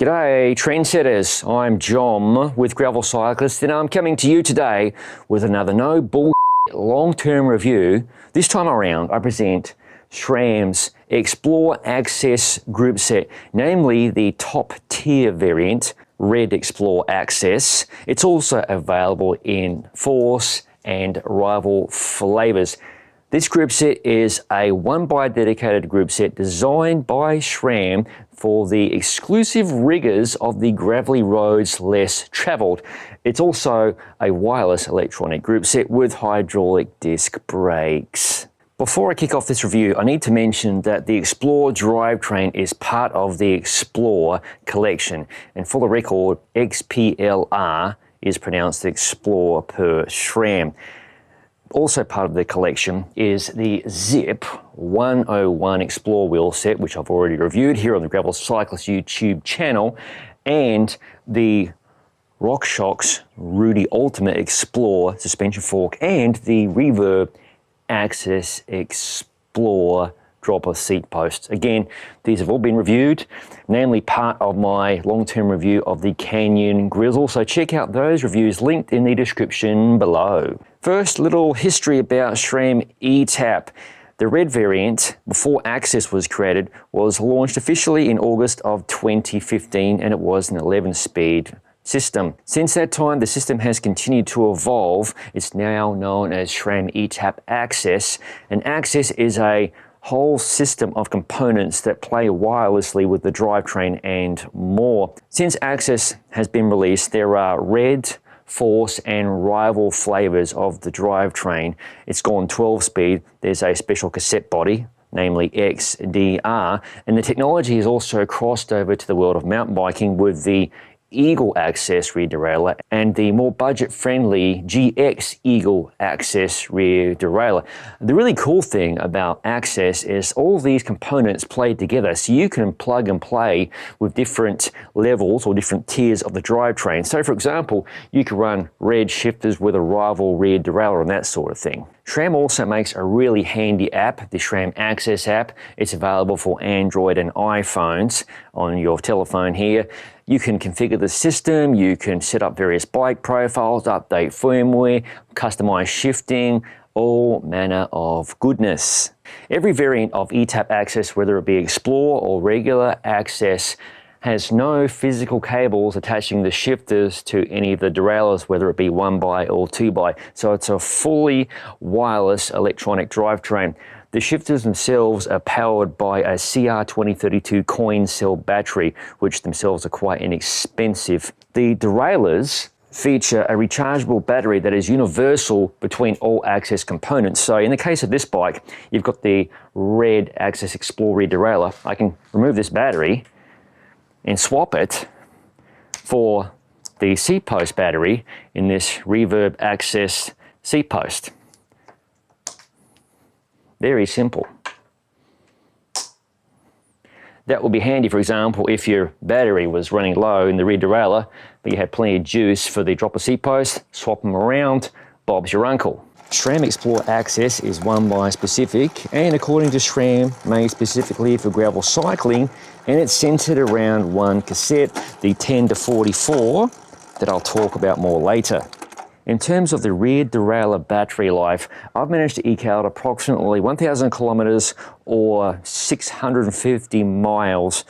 G'day trendsetters, I'm John with Gravel Cyclist and I'm coming to you today with another no bullshit long-term review. This time around I present SRAM's XPLR AXS Groupset, namely the top tier variant, Red XPLR AXS. It's also available in Force and Rival flavors. This groupset is a one-by dedicated groupset designed by SRAM for the exclusive rigours of the gravelly roads less travelled. It's also a wireless electronic groupset with hydraulic disc brakes. Before I kick off this review, I need to mention that the XPLR drivetrain is part of the XPLR collection. And for the record, XPLR is pronounced XPLR per SRAM. Also part of the collection is the Zip 101 XPLR wheel set, which I've already reviewed here on the Gravel Cyclist YouTube channel, and the RockShox Rudy Ultimate XPLR suspension fork, and the Reverb AXS XPLR dropper seat posts. Again, these have all been reviewed, namely part of my long-term review of the Canyon Grizzle, so check out those reviews linked in the description below. First, little history about SRAM eTap. The red variant, before AXS was created, was launched officially in August of 2015 and it was an 11-speed system. Since that time, the system has continued to evolve. It's now known as SRAM eTap AXS, and AXS is a whole system of components that play wirelessly with the drivetrain and more. Since AXS has been released, there are Red, Force and Rival flavors of the drivetrain. It's gone 12-speed. There's a special cassette body, namely XDR, and the technology has also crossed over to the world of mountain biking with the Eagle AXS rear derailleur and the more budget-friendly GX Eagle AXS rear derailleur. The really cool thing about AXS is all these components play together, so you can plug and play with different levels or different tiers of the drivetrain. So for example, you could run red shifters with a Rival rear derailleur and that sort of thing. SRAM also makes a really handy app, the SRAM AXS app. It's available for Android and iPhones on your telephone here. You can configure the system, you can set up various bike profiles, update firmware, customize shifting, all manner of goodness. Every variant of eTap AXS, whether it be XPLR or regular AXS, has no physical cables attaching the shifters to any of the derailleurs, whether it be 1x or 2x. So it's a fully wireless electronic drivetrain. The shifters themselves are powered by a CR2032 coin cell battery, which themselves are quite inexpensive. The derailleurs feature a rechargeable battery that is universal between all AXS components. So in the case of this bike, you've got the red AXS XPLR rear derailleur. I can remove this battery and swap it for the seat post battery in this Reverb AXS seat post. Very simple. That would be handy, for example, if your battery was running low in the rear derailleur, but you had plenty of juice for the dropper seat post, swap them around, Bob's your uncle. SRAM XPLR AXS is 1x specific and according to SRAM made specifically for gravel cycling, and it's centered around one cassette, the 10-44, that I'll talk about more later. In terms of the rear derailleur battery life, I've managed to eke out approximately 1,000 kilometers or 650 miles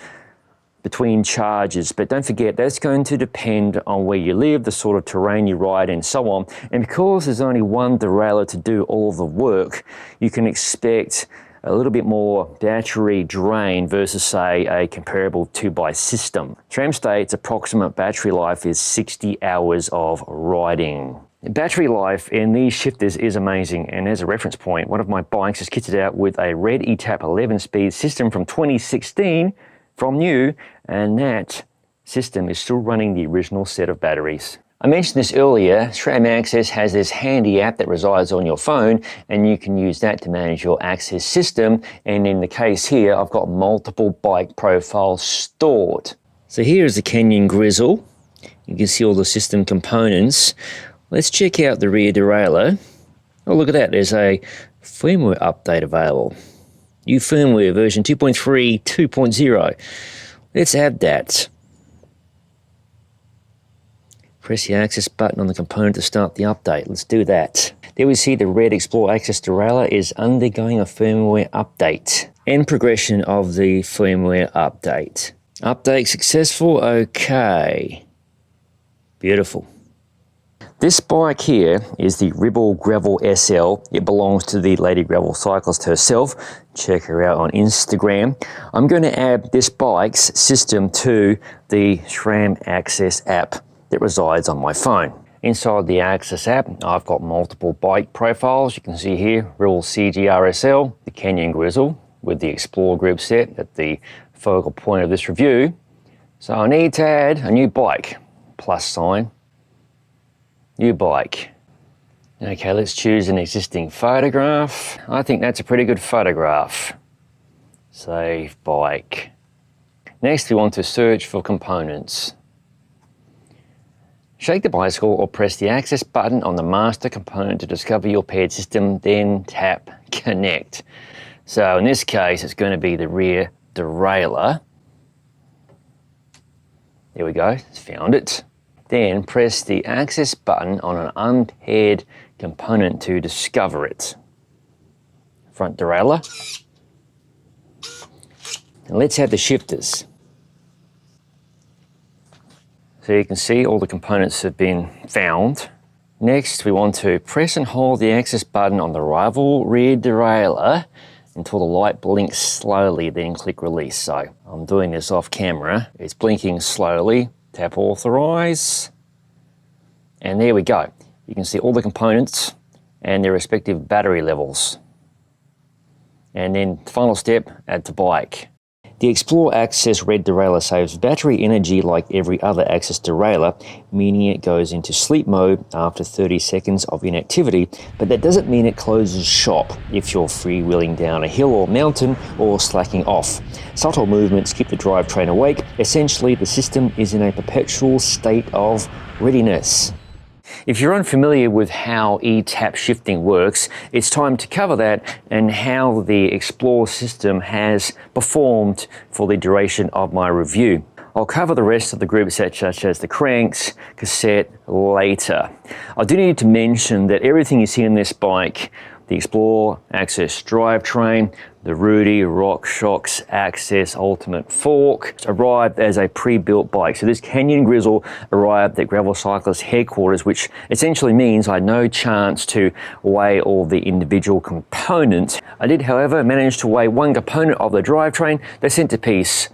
between charges, but don't forget that's going to depend on where you live, the sort of terrain you ride and so on. And because there's only one derailleur to do all of the work, you can expect a little bit more battery drain versus say a comparable 2x system. SRAM states approximate battery life is 60 hours of riding. Battery life in these shifters is amazing, and as a reference point, one of my bikes is kitted out with a Red eTap 11-speed system from 2016 from new, and that system is still running the original set of batteries. I mentioned this earlier, SRAM AXS has this handy app that resides on your phone and you can use that to manage your AXS system, and in the case here I've got multiple bike profiles stored. So here is the Canyon Grizzle. You can see all the system components. Let's check out the rear derailleur. Oh, look at that, there's a firmware update available. New firmware version 2.3 2.0. Let's add that. Press the access button on the component to start the update. Let's do that. There we see the red XPLR AXS Derailleur is undergoing a firmware update and progression of the firmware update. Update successful, okay. Beautiful. This bike here is the Ribble Gravel SL. It belongs to the Lady Gravel Cyclist herself. Check her out on Instagram. I'm going to add this bike's system to the SRAM AXS app that resides on my phone. Inside the AXS app, I've got multiple bike profiles. You can see here, Ribble CGRSL, the Canyon Grizzle with the XPLR Groupset at the focal point of this review. So I need to add a new bike, plus sign. New bike. Okay, let's choose an existing photograph. I think that's a pretty good photograph. Save bike. Next, we want to search for components. Shake the bicycle or press the access button on the master component to discover your paired system, then tap connect. So in this case, it's going to be the rear derailleur. There we go, found it. Then press the access button on an unpaired component to discover it. Front derailleur. And let's add the shifters. So you can see all the components have been found. Next, we want to press and hold the access button on the rival rear derailleur until the light blinks slowly, then click release. So I'm doing this off camera. It's blinking slowly. Tap authorize, and there we go. You can see all the components and their respective battery levels. And then final step, add to bike. The XPLR AXS Red Derailleur saves battery energy like every other AXS derailleur, meaning it goes into sleep mode after 30 seconds of inactivity, but that doesn't mean it closes shop if you're freewheeling down a hill or mountain or slacking off. Subtle movements keep the drivetrain awake. Essentially, the system is in a perpetual state of readiness. If you're unfamiliar with how eTap shifting works, it's time to cover that and how the XPLR system has performed for the duration of my review. I'll cover the rest of the group set, such as the cranks, cassette, later. I do need to mention that everything you see in this bike, the XPLR AXS drivetrain, the Rudy RockShox AXS Ultimate Fork, arrived as a pre-built bike. So this Canyon Grizzle arrived at Gravel Cyclist headquarters, which essentially means I had no chance to weigh all the individual components. I did, however, manage to weigh one component of the drivetrain, the centerpiece,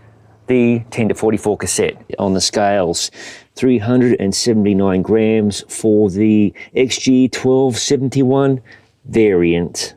the 10-44 cassette on the scales. 379 grams for the XG1271 variant.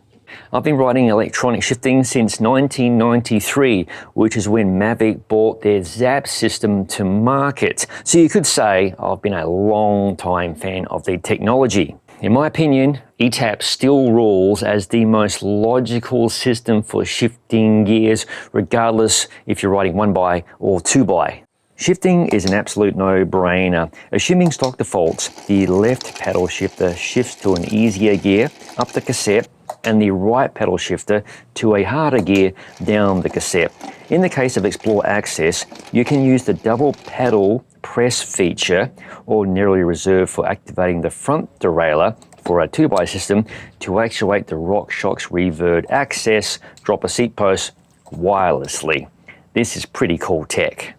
I've been riding electronic shifting since 1993, which is when Mavic brought their ZAP system to market. So you could say I've been a long time fan of the technology. In my opinion, eTap still rules as the most logical system for shifting gears, regardless if you're riding 1x or 2x. Shifting is an absolute no-brainer. Assuming stock defaults, the left pedal shifter shifts to an easier gear up the cassette, and the right pedal shifter to a harder gear down the cassette. In the case of XPLR AXS, you can use the double pedal press feature, ordinarily reserved for activating the front derailleur for a 2x system, to actuate the RockShox Reverb AXS dropper seat post wirelessly. This is pretty cool tech.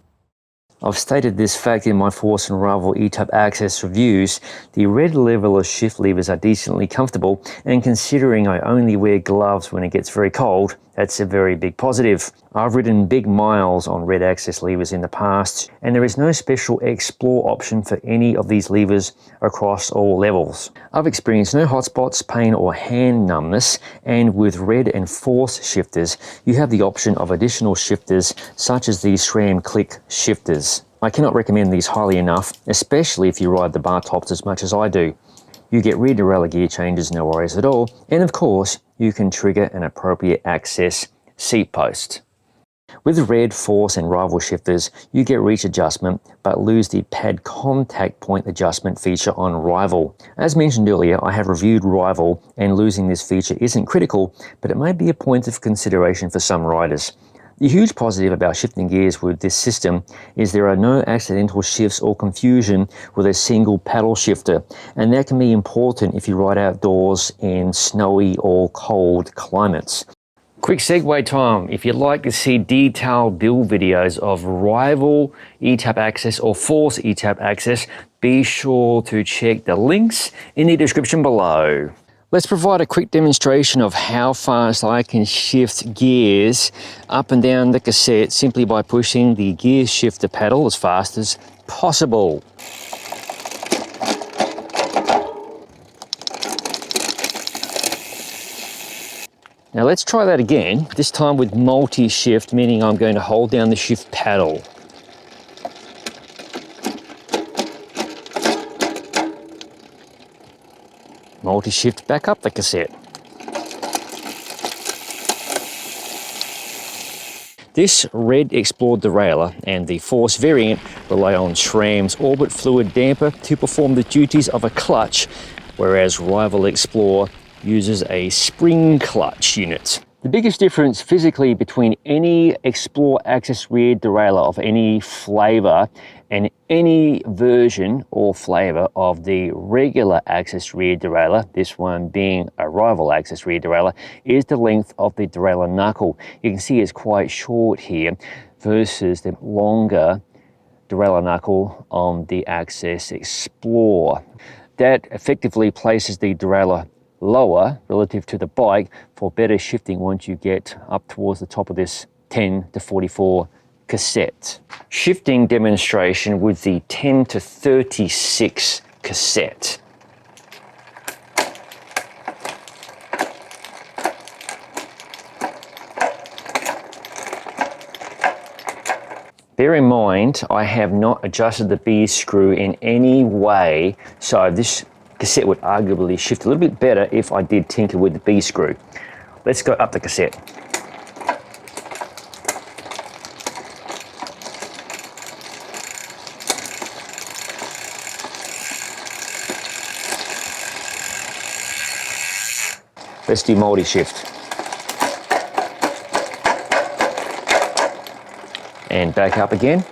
I've stated this fact in my Force and Rival eTap AXS reviews. The red leveler shift levers are decently comfortable, and considering I only wear gloves when it gets very cold, that's a very big positive. I've ridden big miles on red AXS levers in the past, and there is no special XPLR option for any of these levers across all levels. I've experienced no hotspots, pain or hand numbness, and with red and Force shifters, you have the option of additional shifters such as these SRAM click shifters. I cannot recommend these highly enough, especially if you ride the bar tops as much as I do. You get rear derailleur gear changes, no worries at all, and of course, you can trigger an appropriate AXS seat post. With red, Force and Rival shifters, you get reach adjustment, but lose the pad contact point adjustment feature on Rival. As mentioned earlier, I have reviewed Rival, and losing this feature isn't critical, but it may be a point of consideration for some riders. The huge positive about shifting gears with this system is there are no accidental shifts or confusion with a single paddle shifter, and that can be important if you ride outdoors in snowy or cold climates. Quick segue time. If you'd like to see detailed build videos of rival eTap access or Force eTap access, be sure to check the links in the description below. Let's provide a quick demonstration of how fast I can shift gears up and down the cassette simply by pushing the gear shifter pedal as fast as possible. Now let's try that again, this time with multi-shift, meaning I'm going to hold down the shift paddle. Multi-shift back up the cassette. This red XPLR derailleur and the Force variant rely on SRAM's orbit fluid damper to perform the duties of a clutch, whereas rival XPLR uses a spring clutch unit. The biggest difference physically between any XPLR AXS rear derailleur of any flavour and any version or flavour of the regular AXS rear derailleur, this one being a rival AXS rear derailleur, is the length of the derailleur knuckle. You can see it's quite short here versus the longer derailleur knuckle on the AXS XPLR. That effectively places the derailleur lower relative to the bike for better shifting once you get up towards the top of this 10-44 cassette. Shifting demonstration with the 10-36 cassette. Bear in mind, I have not adjusted the B screw in any way, so this cassette would arguably shift a little bit better if I did tinker with the B screw. Let's go up the cassette. Let's do multi-shift. And back up again.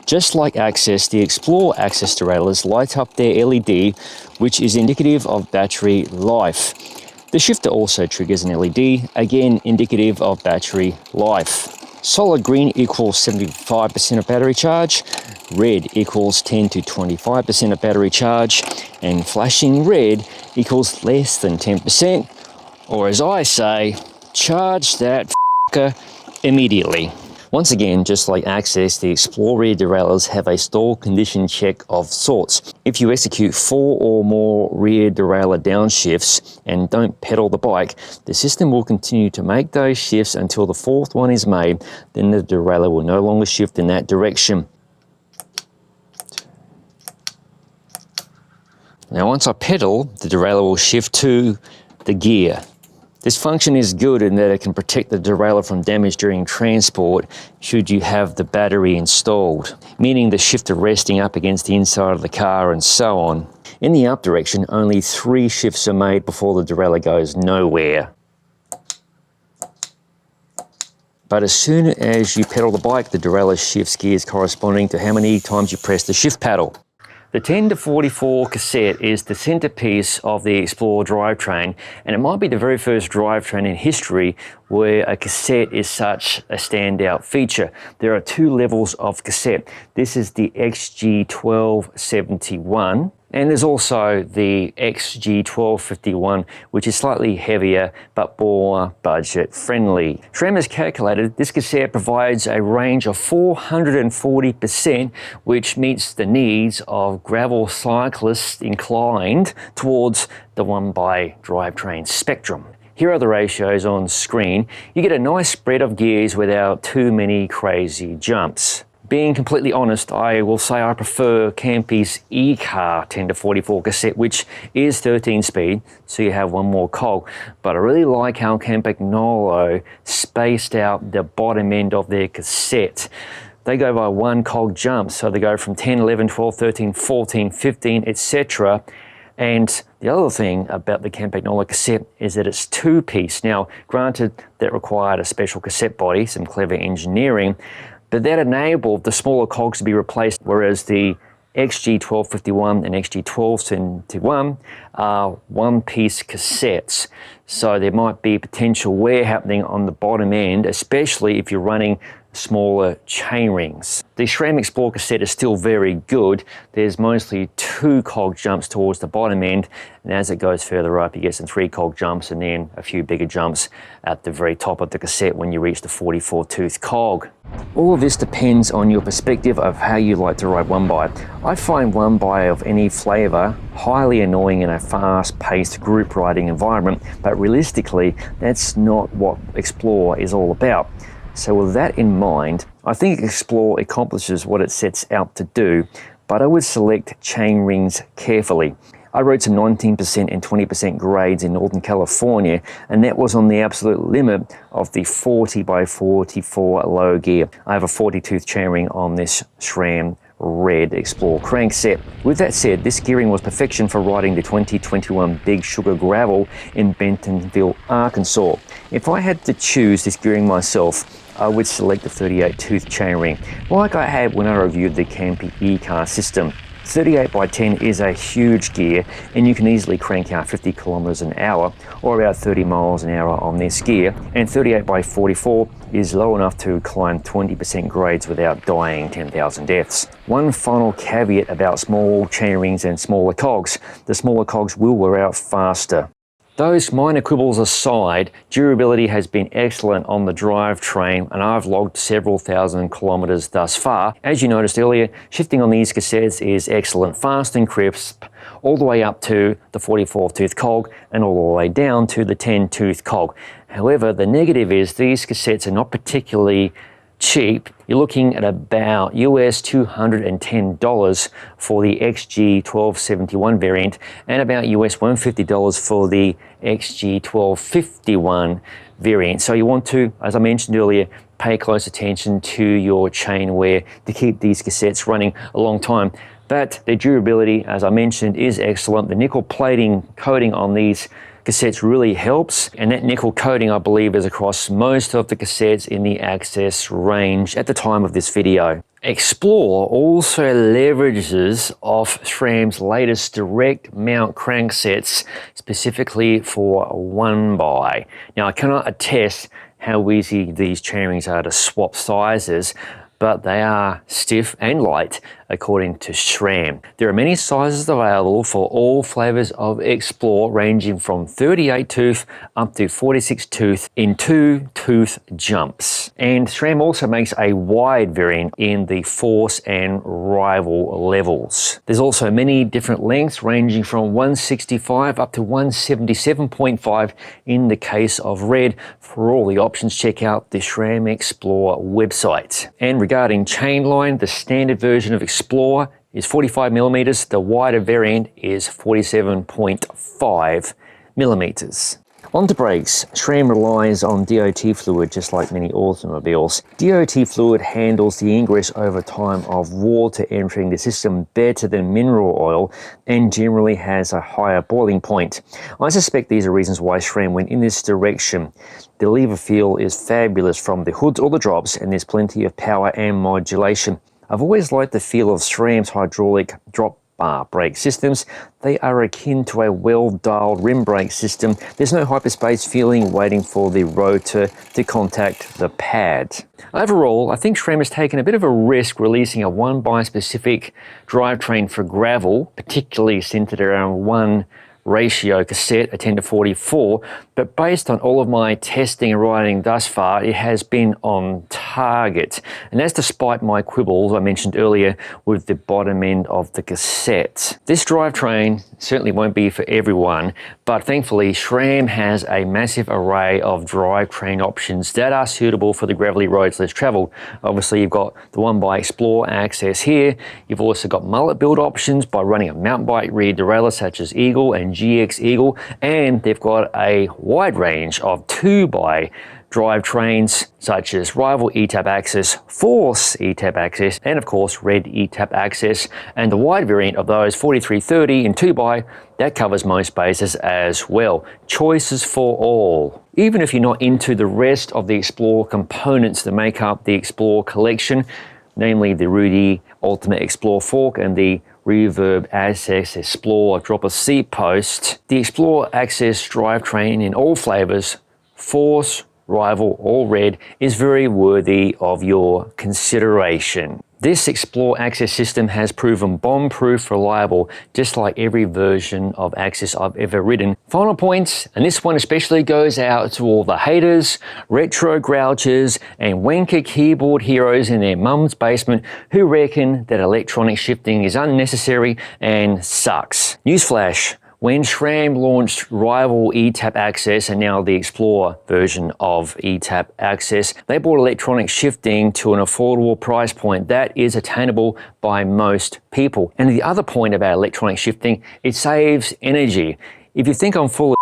Just like AXS, the XPLR AXS derailleurs light up their LED, which is indicative of battery life. The shifter also triggers an LED, again indicative of battery life. Solid green equals 75% of battery charge, red equals 10 to 25% of battery charge, and flashing red equals less than 10%, or as I say, charge that f***er immediately. Once again, just like AXS, the XPLR rear derailleurs have a stall condition check of sorts. If you execute 4 or more rear derailleur downshifts and don't pedal the bike, the system will continue to make those shifts until the 4th one is made, then the derailleur will no longer shift in that direction. Now once I pedal, the derailleur will shift to the gear. This function is good in that it can protect the derailleur from damage during transport should you have the battery installed, meaning the shifter resting up against the inside of the car and so on. In the up direction, only 3 shifts are made before the derailleur goes nowhere. But as soon as you pedal the bike, the derailleur shifts gears corresponding to how many times you press the shift paddle. The 10-44 cassette is the centerpiece of the XPLR drivetrain, and it might be the very first drivetrain in history where a cassette is such a standout feature. There are 2 levels of cassette. This is the XG1271, and there's also the XG1251, which is slightly heavier but more budget friendly. SRAM has calculated this cassette provides a range of 440%, which meets the needs of gravel cyclists inclined towards the 1x drivetrain spectrum. Here are the ratios on screen. You get a nice spread of gears without too many crazy jumps. Being completely honest, I will say I prefer Campy's E-Car 10-44 cassette, which is 13 speed, so you have one more cog. But I really like how Campagnolo spaced out the bottom end of their cassette. They go by 1 cog jump, so they go from 10, 11, 12, 13, 14, 15, etc. And the other thing about the Campagnolo cassette is that it's two-piece. Now, granted, that required a special cassette body, some clever engineering, but that enabled the smaller cogs to be replaced, whereas the XG1251 and XG1271 are one-piece cassettes. So there might be potential wear happening on the bottom end, especially if you're running smaller chainrings. The SRAM XPLR cassette is still very good. There's mostly 2 cog jumps towards the bottom end, and as it goes further up you get some 3 cog jumps and then a few bigger jumps at the very top of the cassette when you reach the 44 tooth cog. All of this depends on your perspective of how you like to ride one by. I find one by of any flavour highly annoying in a fast-paced group riding environment, but realistically that's not what XPLR is all about. So with that in mind, I think XPLR accomplishes what it sets out to do, but I would select chainrings carefully. I rode some 19% and 20% grades in Northern California, and that was on the absolute limit of the 40x44 low gear. I have a 40 tooth chainring on this SRAM Red XPLR crankset. With that said, this gearing was perfection for riding the 2021 Big Sugar Gravel in Bentonville, Arkansas. If I had to choose this gearing myself, I would select the 38 tooth chainring, like I had when I reviewed the Campy e-car system. 38x10 is a huge gear, and you can easily crank out 50 kilometers an hour or about 30 miles an hour on this gear, and 38x44 is low enough to climb 20% grades without dying 10,000 deaths. One final caveat about small chainrings and smaller cogs: the smaller cogs will wear out faster. Those minor quibbles aside, durability has been excellent on the drivetrain, and I've logged several thousand kilometers thus far. As you noticed earlier, shifting on these cassettes is excellent, fast and crisp, all the way up to the 44 tooth cog and all the way down to the 10 tooth cog. However, the negative is these cassettes are not particularly cheap. You're looking at about US $210 for the XG1271 variant and about US $150 for the XG1251 variant. So you want to, as I mentioned earlier, pay close attention to your chain wear to keep these cassettes running a long time. But their durability, as I mentioned, is excellent. The nickel plating coating on these cassettes really helps, and that nickel coating I believe is across most of the cassettes in the AXS range at the time of this video. XPLR also leverages off SRAM's latest direct mount cranksets specifically for one by. Now I cannot attest how easy these chainrings are to swap sizes, but they are stiff and light according to SRAM. There are many sizes available for all flavors of XPLR, ranging from 38 tooth up to 46 tooth in 2 tooth jumps. And SRAM also makes a wide variant in the force and rival levels. There's also many different lengths, ranging from 165 up to 177.5 in the case of Red. For all the options, check out the SRAM XPLR website. And regarding chain line, the standard version of XPLR is 45 millimeters. The wider variant is 47.5 millimeters. On to brakes. SRAM relies on DOT fluid just like many automobiles. DOT fluid handles the ingress over time of water entering the system better than mineral oil and generally has a higher boiling point. I suspect these are reasons why SRAM went in this direction. The lever feel is fabulous from the hoods or the drops, and there's plenty of power and modulation. I've always liked the feel of SRAM's hydraulic drop bar brake systems. They are akin to a well-dialed rim brake system. There's no hyperspace feeling waiting for the rotor to contact the pad. Overall, I think SRAM has taken a bit of a risk releasing a one-by specific drivetrain for gravel, particularly centered around one ratio cassette, a 10:44, but based on all of my testing and riding thus far, it has been on target. And that's despite my quibbles I mentioned earlier with the bottom end of the cassette. This drivetrain certainly won't be for everyone, but thankfully SRAM has a massive array of drivetrain options that are suitable for the gravelly roads less traveled. Obviously you've got the one by XPLR AXS here. You've also got mullet build options by running a mountain bike rear derailleur such as Eagle and GX Eagle, and they've got a wide range of 2x drivetrains such as rival eTap access, Force eTap access, and of course Red eTap access, and the wide variant of those 4330 in 2x that covers most bases as well. Choices for all. Even if you're not into the rest of the Explorer components that make up the Explorer collection, namely the Rudy Ultimate Explorer fork and the Reverb AXS Explorer dropper seat post, the Explorer AXS drivetrain in all flavors, Force, Rival or Red, is very worthy of your consideration. This Explorer AXS system has proven bomb-proof reliable, just like every version of AXS I've ever ridden. Final points, and this one especially goes out to all the haters, retro grouchers, and wanker keyboard heroes in their mum's basement who reckon that electronic shifting is unnecessary and sucks. Newsflash. When SRAM launched rival eTap access and now the Explorer version of eTap access, they brought electronic shifting to an affordable price point that is attainable by most people. And the other point about electronic shifting, it saves energy. If you think I'm full of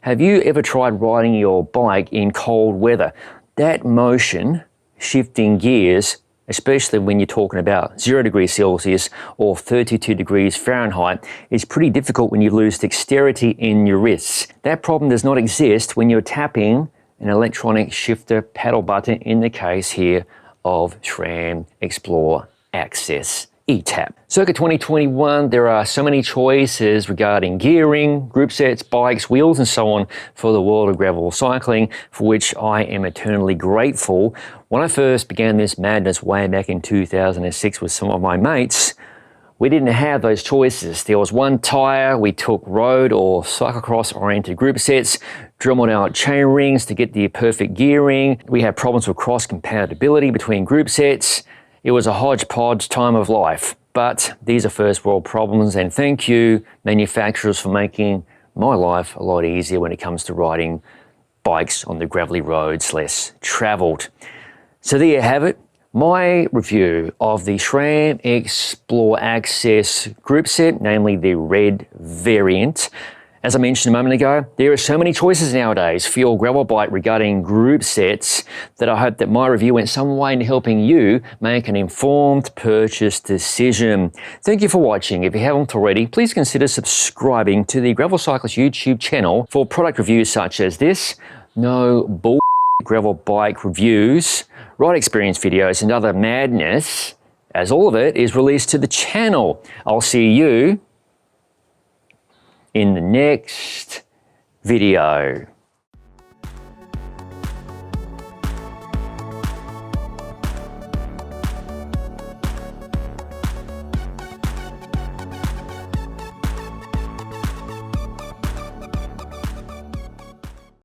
have you ever tried riding your bike in cold weather? That motion, shifting gears, especially when you're talking about 0 degrees Celsius or 32 degrees Fahrenheit, is pretty difficult when you lose dexterity in your wrists. That problem does not exist when you're tapping an electronic shifter paddle button in the case here of SRAM XPLR AXS eTap. Circa 2021, there are so many choices regarding gearing, group sets, bikes, wheels, and so on for the world of gravel cycling, for which I am eternally grateful. When I first began this madness way back in 2006 with some of my mates, we didn't have those choices. There was one tire, we took road or cyclocross oriented group sets, drilled out chain rings to get the perfect gearing. We had problems with cross compatibility between group sets. It was a hodgepodge time of life, but these are first world problems, and thank you manufacturers for making my life a lot easier when it comes to riding bikes on the gravelly roads less traveled. So there you have it, my review of the SRAM XPLR AXS Groupset, namely the Red variant. As I mentioned a moment ago, there are so many choices nowadays for your gravel bike regarding group sets that I hope that my review went some way in helping you make an informed purchase decision. Thank you for watching. If you haven't already, please consider subscribing to the Gravel Cyclist YouTube channel for product reviews such as this, no bull gravel bike reviews, ride experience videos, and other madness, as all of it is released to the channel. I'll see you in the next video.